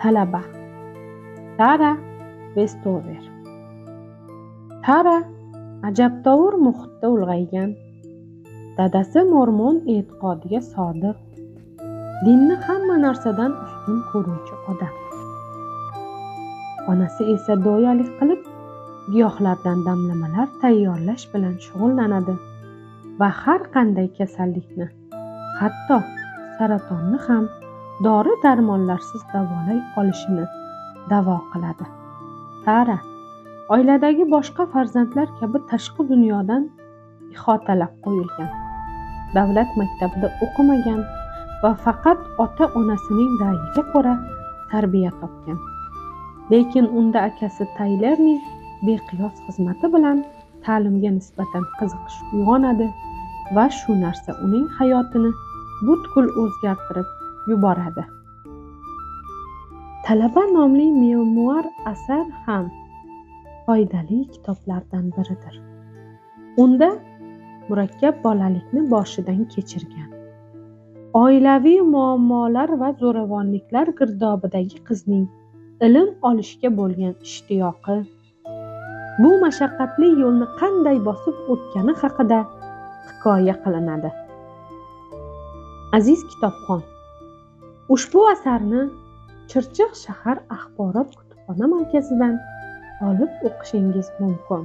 Talaba Tara Vestover. Tara ajabtovur muhitda ulg'aygan. Dadasi mormon e'tiqodiga sodiq, dinni hamma narsadan ustun ko'ruvchi odam. Onasi esa doyalik qilib giyohlardan damlamalar tayyorlash bilan shug'ullanadi va har qanday kasallikni, hatto saratonni ham dori-darmonlarsiz davolay olishini da'vo qiladi. Tara oiladagi boshqa farzandlar kabi tashqi dunyodan ihotalab qo'yilgan, davlat maktabida o'qimagan va faqat ota-onasining ra'yiga ko'ra tarbiya topgan. Lekin unda akasi Taylerning beqiyos xizmati bilan ta'limga nisbatan qiziqish uyg'onadi va shu narsa uning hayotini butkul o'zgartirib yuboradi. Talaba nomli memuar asar ham foydali kitoblardan biridir. Unda murakkab bolalikni boshidan kechirgan, oilaviy muammolar va zo'ravonliklar girdobidagi qizning ilm olishga bo'lgan ishtiyoqi, bu mashaqqatli yo'lni qanday bosib o'tgani haqida hikoya qilinadi. Aziz kitobxon, ushbu asarni Chirchiq shahar axborot kutubxona markazidan olib o'qishingiz mumkin.